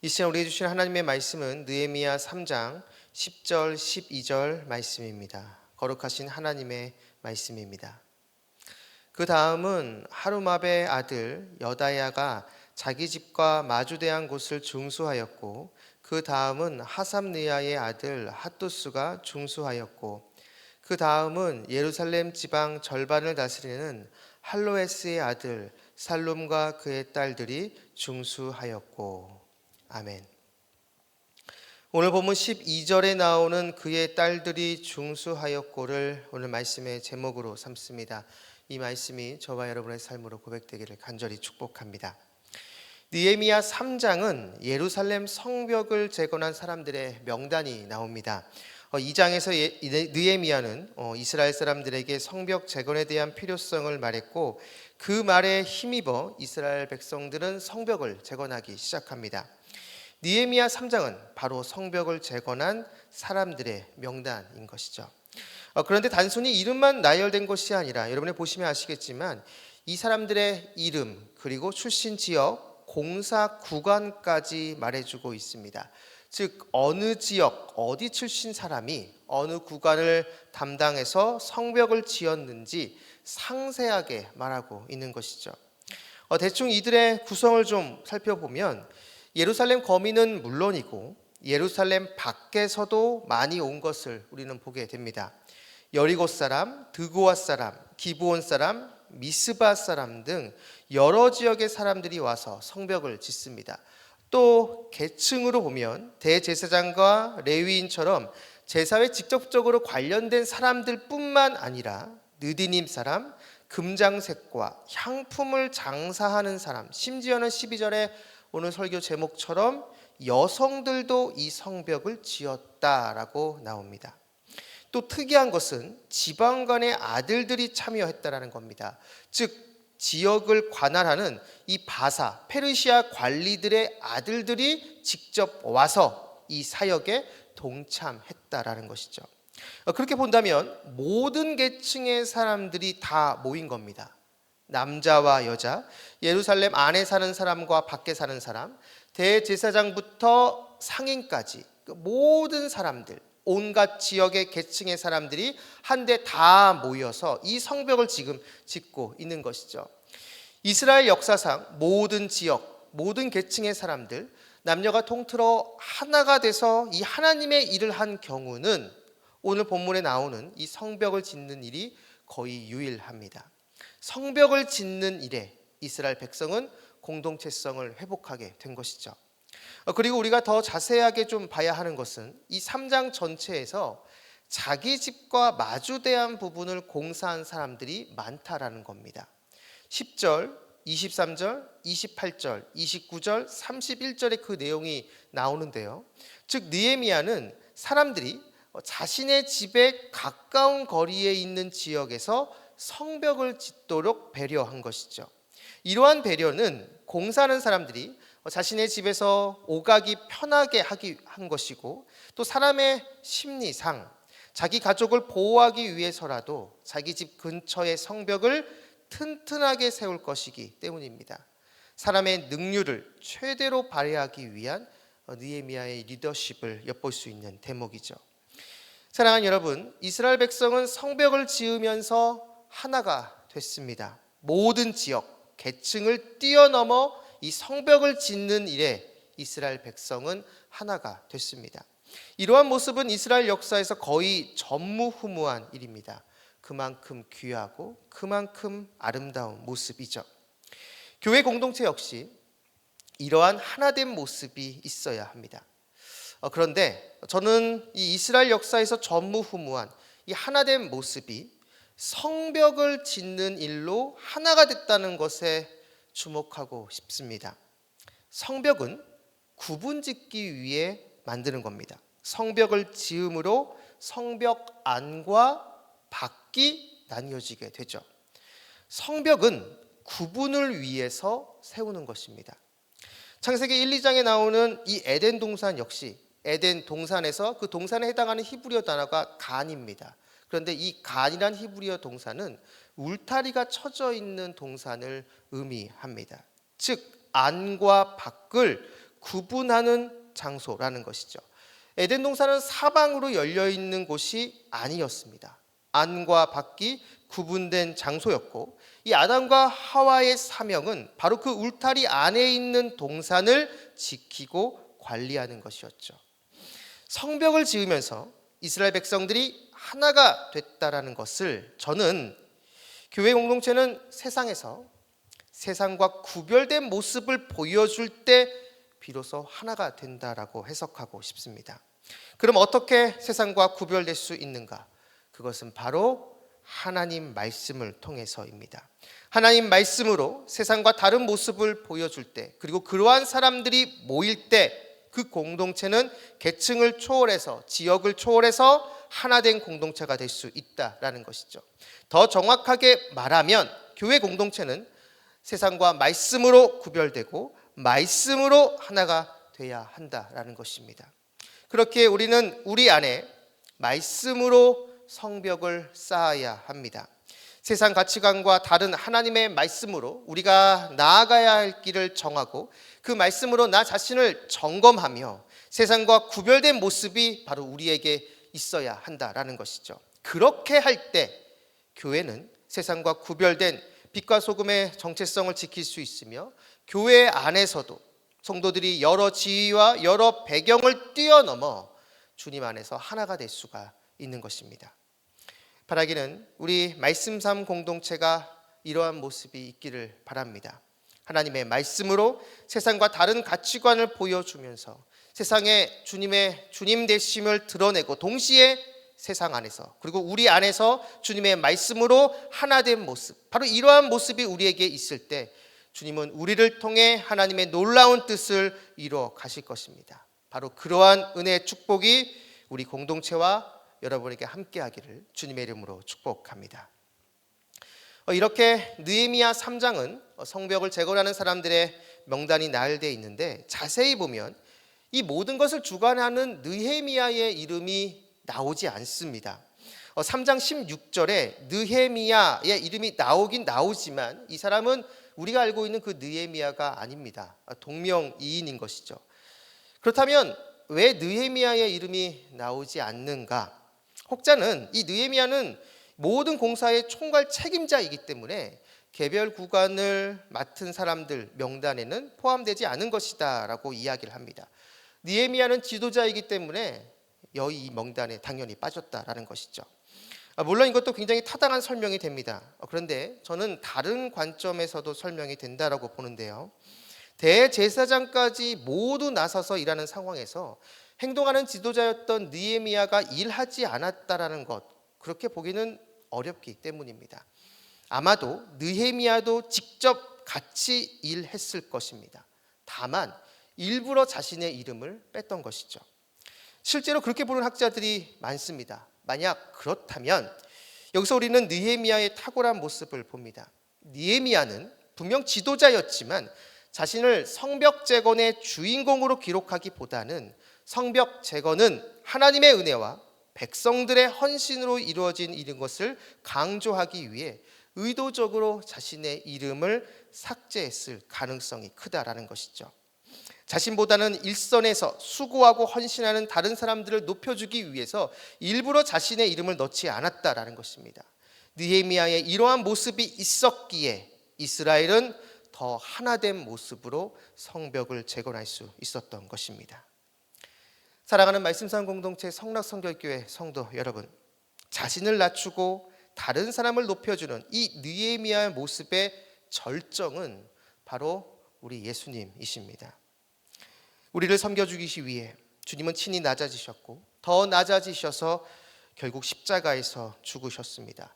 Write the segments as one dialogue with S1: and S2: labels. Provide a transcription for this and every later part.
S1: 이 시간 우리에게 주신 하나님의 말씀은 느헤미야 3장 10절 12절 말씀입니다. 거룩하신 하나님의 말씀입니다. 그 다음은 하루마베의 아들 여다야가 자기 집과 마주대한 곳을 중수하였고, 그 다음은 하삼느야의 아들 핫두스가 중수하였고, 그 다음은 예루살렘 지방 절반을 다스리는 할로에스의 아들 살룸과 그의 딸들이 중수하였고. 아멘. 오늘 본문 12절에 나오는 그의 딸들이 중수하였고를 오늘 말씀의 제목으로 삼습니다. 이 말씀이 저와 여러분의 삶으로 고백되기를 간절히 축복합니다. 느헤미야 3장은 예루살렘 성벽을 재건한 사람들의 명단이 나옵니다. 2장에서 느헤미야는 이스라엘 사람들에게 성벽 재건에 대한 필요성을 말했고, 그 말에 힘입어 이스라엘 백성들은 성벽을 재건하기 시작합니다. 느헤미야 3장은 바로 성벽을 재건한 사람들의 명단인 것이죠. 그런데 단순히 이름만 나열된 것이 아니라 여러분이 보시면 아시겠지만 이 사람들의 이름 그리고 출신 지역, 공사 구간까지 말해주고 있습니다. 즉 어느 지역, 어디 출신 사람이 어느 구간을 담당해서 성벽을 지었는지 상세하게 말하고 있는 것이죠. 대충 이들의 구성을 좀 살펴보면 예루살렘 거민은 물론이고 예루살렘 밖에서도 많이 온 것을 우리는 보게 됩니다. 여리고 사람, 드고아 사람, 기브온 사람, 미스바 사람 등 여러 지역의 사람들이 와서 성벽을 짓습니다. 또 계층으로 보면 대제사장과 레위인처럼 제사에 직접적으로 관련된 사람들뿐만 아니라 느디님 사람, 금장색과 향품을 장사하는 사람, 심지어는 12절에 오늘 설교 제목처럼 여성들도 이 성벽을 지었다라고 나옵니다. 또 특이한 것은 지방관의 아들들이 참여했다라는 겁니다. 즉 지역을 관할하는 이 바사, 페르시아 관리들의 아들들이 직접 와서 이 사역에 동참했다라는 것이죠. 그렇게 본다면 모든 계층의 사람들이 다 모인 겁니다. 남자와 여자, 예루살렘 안에 사는 사람과 밖에 사는 사람, 대제사장부터 상인까지 모든 사람들, 온갖 지역의 계층의 사람들이 한데 다 모여서 이 성벽을 지금 짓고 있는 것이죠. 이스라엘 역사상 모든 지역, 모든 계층의 사람들, 남녀가 통틀어 하나가 돼서 이 하나님의 일을 한 경우는 오늘 본문에 나오는 이 성벽을 짓는 일이 거의 유일합니다. 성벽을 짓는 일에 이스라엘 백성은 공동체성을 회복하게 된 것이죠. 그리고 우리가 더 자세하게 좀 봐야 하는 것은 이 3장 전체에서 자기 집과 마주대한 부분을 공사한 사람들이 많다라는 겁니다. 10절, 23절, 28절, 29절, 31절에 그 내용이 나오는데요. 즉 느헤미야는 사람들이 자신의 집에 가까운 거리에 있는 지역에서 성벽을 짓도록 배려한 것이죠. 이러한 배려는 공사하는 사람들이 자신의 집에서 오가기 편하게 하기 한 것이고, 또 사람의 심리상 자기 가족을 보호하기 위해서라도 자기 집 근처의 성벽을 튼튼하게 세울 것이기 때문입니다. 사람의 능률을 최대로 발휘하기 위한 느헤미야의 리더십을 엿볼 수 있는 대목이죠. 사랑하는 여러분, 이스라엘 백성은 성벽을 지으면서 하나가 됐습니다. 모든 지역, 계층을 뛰어넘어 이 성벽을 짓는 일에 이스라엘 백성은 하나가 됐습니다. 이러한 모습은 이스라엘 역사에서 거의 전무후무한 일입니다. 그만큼 귀하고 그만큼 아름다운 모습이죠. 교회 공동체 역시 이러한 하나된 모습이 있어야 합니다. 그런데 저는 이 이스라엘 역사에서 전무후무한 이 하나된 모습이 성벽을 짓는 일로 하나가 됐다는 것에 주목하고 싶습니다. 성벽은 구분짓기 위해 만드는 겁니다. 성벽을 지음으로 성벽 안과 밖이 나뉘어지게 되죠. 성벽은 구분을 위해서 세우는 것입니다. 창세기 1, 2장에 나오는 이 에덴 동산 역시 에덴 동산에서 그 동산에 해당하는 히브리어 단어가 간입니다. 그런데 이 간이란 히브리어 동사는 울타리가 쳐져 있는 동산을 의미합니다. 즉 안과 밖을 구분하는 장소라는 것이죠. 에덴 동산은 사방으로 열려 있는 곳이 아니었습니다. 안과 밖이 구분된 장소였고, 이 아담과 하와의 사명은 바로 그 울타리 안에 있는 동산을 지키고 관리하는 것이었죠. 성벽을 지으면서 이스라엘 백성들이 하나가 됐다라는 것을 저는 교회 공동체는 세상에서 세상과 구별된 모습을 보여줄 때 비로소 하나가 된다라고 해석하고 싶습니다. 그럼 어떻게 세상과 구별될 수 있는가? 그것은 바로 하나님 말씀을 통해서입니다. 하나님 말씀으로 세상과 다른 모습을 보여줄 때, 그리고 그러한 사람들이 모일 때 그 공동체는 계층을 초월해서, 지역을 초월해서 하나된 공동체가 될 수 있다라는 것이죠. 더 정확하게 말하면 교회 공동체는 세상과 말씀으로 구별되고 말씀으로 하나가 돼야 한다라는 것입니다. 그렇게 우리는 우리 안에 말씀으로 성벽을 쌓아야 합니다. 세상 가치관과 다른 하나님의 말씀으로 우리가 나아가야 할 길을 정하고 그 말씀으로 나 자신을 점검하며 세상과 구별된 모습이 바로 우리에게 있어야 한다라는 것이죠. 그렇게 할 때 교회는 세상과 구별된 빛과 소금의 정체성을 지킬 수 있으며, 교회 안에서도 성도들이 여러 지위와 여러 배경을 뛰어넘어 주님 안에서 하나가 될 수가 있는 것입니다. 바라기는 우리 말씀삼 공동체가 이러한 모습이 있기를 바랍니다. 하나님의 말씀으로 세상과 다른 가치관을 보여주면서 세상에 주님의 주님 되심을 드러내고, 동시에 세상 안에서 그리고 우리 안에서 주님의 말씀으로 하나된 모습, 바로 이러한 모습이 우리에게 있을 때 주님은 우리를 통해 하나님의 놀라운 뜻을 이루어 가실 것입니다. 바로 그러한 은혜의 축복이 우리 공동체와 여러분에게 함께하기를 주님의 이름으로 축복합니다. 이렇게 느헤미야 3장은 성벽을 재건하는 사람들의 명단이 나열되어 있는데, 자세히 보면 이 모든 것을 주관하는 느헤미야의 이름이 나오지 않습니다. 3장 16절에 느헤미야의 이름이 나오긴 나오지만 이 사람은 우리가 알고 있는 그 느헤미야가 아닙니다. 동명이인인 것이죠. 그렇다면 왜 느헤미야의 이름이 나오지 않는가? 혹자는 이 느헤미야는 모든 공사의 총괄 책임자이기 때문에 개별 구간을 맡은 사람들 명단에는 포함되지 않은 것이다 라고 이야기를 합니다. 느헤미야는 지도자이기 때문에 이 명단에 당연히 빠졌다라는 것이죠. 물론 이것도 굉장히 타당한 설명이 됩니다. 그런데 저는 다른 관점에서도 설명이 된다라고 보는데요. 대제사장까지 모두 나서서 일하는 상황에서 행동하는 지도자였던 느헤미야가 일하지 않았다라는 것, 그렇게 보기는 어렵기 때문입니다. 아마도 느헤미야도 직접 같이 일했을 것입니다. 다만 일부러 자신의 이름을 뺐던 것이죠. 실제로 그렇게 보는 학자들이 많습니다. 만약 그렇다면 여기서 우리는 느헤미야의 탁월한 모습을 봅니다. 느헤미야는 분명 지도자였지만 자신을 성벽 재건의 주인공으로 기록하기보다는 성벽 재건은 하나님의 은혜와 백성들의 헌신으로 이루어진 일인 것을 강조하기 위해 의도적으로 자신의 이름을 삭제했을 가능성이 크다라는 것이죠. 자신보다는 일선에서 수고하고 헌신하는 다른 사람들을 높여주기 위해서 일부러 자신의 이름을 넣지 않았다라는 것입니다. 느헤미야의 이러한 모습이 있었기에 이스라엘은 더 하나된 모습으로 성벽을 재건할 수 있었던 것입니다. 사랑하는 말씀상 공동체 성락성결교회 성도 여러분, 자신을 낮추고 다른 사람을 높여주는 이 느헤미야의 모습의 절정은 바로 우리 예수님이십니다. 우리를 섬겨주기 위해 주님은 친히 낮아지셨고 더 낮아지셔서 결국 십자가에서 죽으셨습니다.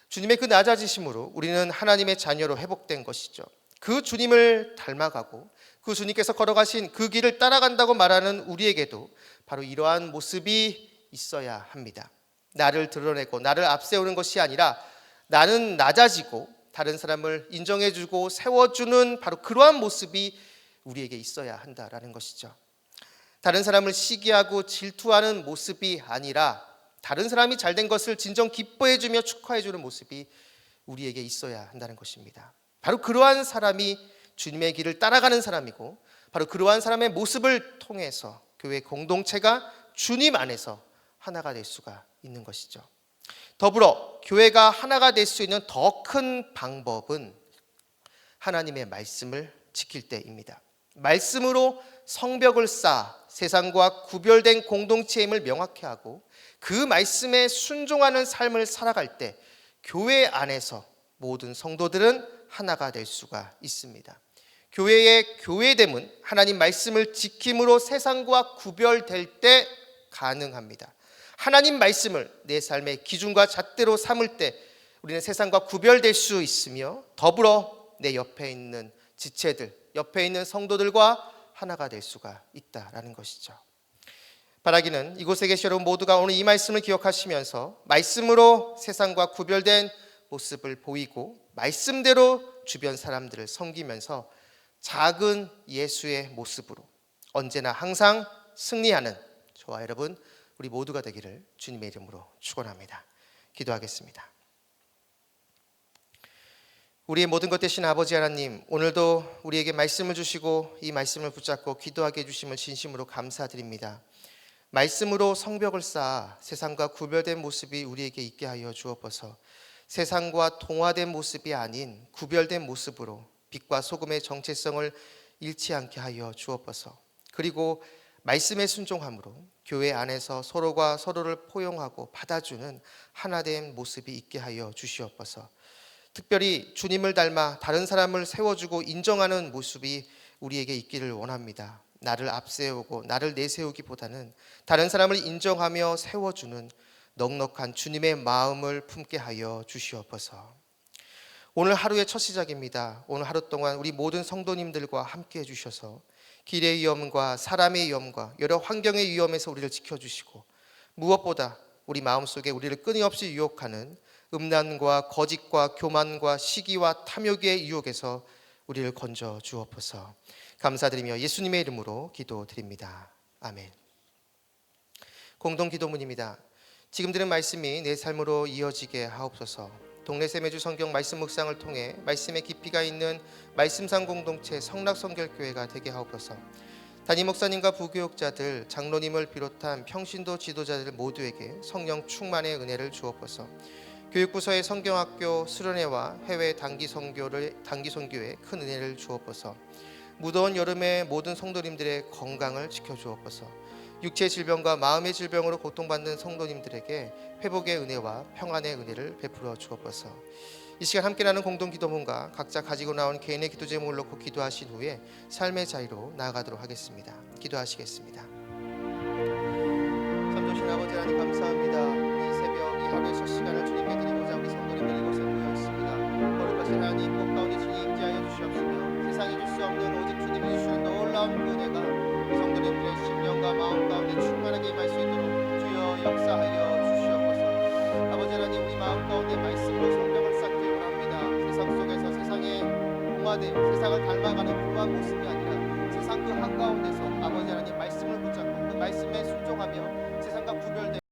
S1: 주님의 그 낮아지심으로 우리는 하나님의 자녀로 회복된 것이죠. 그 주님을 닮아가고 그 주님께서 걸어가신 그 길을 따라간다고 말하는 우리에게도 바로 이러한 모습이 있어야 합니다. 나를 드러내고 나를 앞세우는 것이 아니라 나는 낮아지고 다른 사람을 인정해주고 세워주는 바로 그러한 모습이 우리에게 있어야 한다라는 것이죠. 다른 사람을 시기하고 질투하는 모습이 아니라 다른 사람이 잘된 것을 진정 기뻐해주며 축하해주는 모습이 우리에게 있어야 한다는 것입니다. 바로 그러한 사람이 주님의 길을 따라가는 사람이고, 바로 그러한 사람의 모습을 통해서 교회 공동체가 주님 안에서 하나가 될 수가 있는 것이죠. 더불어 교회가 하나가 될 수 있는 더 큰 방법은 하나님의 말씀을 지킬 때입니다. 말씀으로 성벽을 쌓아 세상과 구별된 공동체임을 명확히 하고 그 말씀에 순종하는 삶을 살아갈 때 교회 안에서 모든 성도들은 하나가 될 수가 있습니다. 교회의 교회됨은 하나님 말씀을 지킴으로 세상과 구별될 때 가능합니다. 하나님 말씀을 내 삶의 기준과 잣대로 삼을 때 우리는 세상과 구별될 수 있으며 더불어 내 옆에 있는 지체들, 옆에 있는 성도들과 하나가 될 수가 있다라는 것이죠. 바라기는 이곳에 계신 여러분 모두가 오늘 이 말씀을 기억하시면서 말씀으로 세상과 구별된 모습을 보이고 말씀대로 주변 사람들을 섬기면서 작은 예수의 모습으로 언제나 항상 승리하는 저와 여러분 우리 모두가 되기를 주님의 이름으로 축원합니다. 기도하겠습니다. 우리의 모든 것 되신 아버지 하나님, 오늘도 우리에게 말씀을 주시고 이 말씀을 붙잡고 기도하게 해주심을 진심으로 감사드립니다. 말씀으로 성벽을 쌓아 세상과 구별된 모습이 우리에게 있게 하여 주옵소서. 세상과 동화된 모습이 아닌 구별된 모습으로 빛과 소금의 정체성을 잃지 않게 하여 주옵소서. 그리고 말씀에 순종함으로 교회 안에서 서로가 서로를 포용하고 받아주는 하나된 모습이 있게 하여 주시옵소서. 특별히 주님을 닮아 다른 사람을 세워주고 인정하는 모습이 우리에게 있기를 원합니다. 나를 앞세우고 나를 내세우기보다는 다른 사람을 인정하며 세워주는 넉넉한 주님의 마음을 품게 하여 주시옵소서. 오늘 하루의 첫 시작입니다. 오늘 하루 동안 우리 모든 성도님들과 함께 해주셔서 길의 위험과 사람의 위험과 여러 환경의 위험에서 우리를 지켜주시고 무엇보다 우리 마음속에 우리를 끊임없이 유혹하는 음란과 거짓과 교만과 시기와 탐욕의 유혹에서 우리를 건져 주옵소서. 감사드리며 예수님의 이름으로 기도드립니다. 아멘. 공동 기도문입니다. 지금 들은 말씀이 내 삶으로 이어지게 하옵소서. 동네 세매주 성경 말씀 묵상을 통해 말씀의 깊이가 있는 말씀상 공동체 성락성결교회가 되게 하옵소서. 담임 목사님과 부교육자들, 장로님을 비롯한 평신도 지도자들 모두에게 성령 충만의 은혜를 주옵소서. 교육부서의 성경학교 수련회와 해외 단기 선교에 큰 은혜를 주옵소서. 무더운 여름에 모든 성도님들의 건강을 지켜주옵소서. 육체 질병과 마음의 질병으로 고통받는 성도님들에게 회복의 은혜와 평안의 은혜를 베풀어 주옵소서. 이 시간 함께 나눈 공동기도문과 각자 가지고 나온 개인의 기도 제목을 놓고 기도하신 후에 삶의 자리로 나아가도록 하겠습니다. 기도하시겠습니다. 참 좋으신 아버지 하나님 감사합니다. 이 새벽 이 하루의 첫 시간을 주님께 드리고자 우리 성도님들 이곳에 모여 있습니다. 거룩하신 하나님 복 가운데 주님 임재하여 주시옵시며 세상이 줄 수 없는 오직 주님이 주시는 놀라운 그 은혜가 우리 성도님들의 심령과 마음 가운데 충만하게 임할 수 있도록 주여 역사하여 주시옵소서. 아버지 하나님 우리 마음 가운데 말씀으로 성경을 쌓기 원합니다. 세상 속에서 세상에 동화되어 세상을 닮아가는 그러한 모습이 아니라 세상 그 한가운데서 아버지 하나님 말씀을 붙잡고 그 말씀에 순종하며 세상과 구별된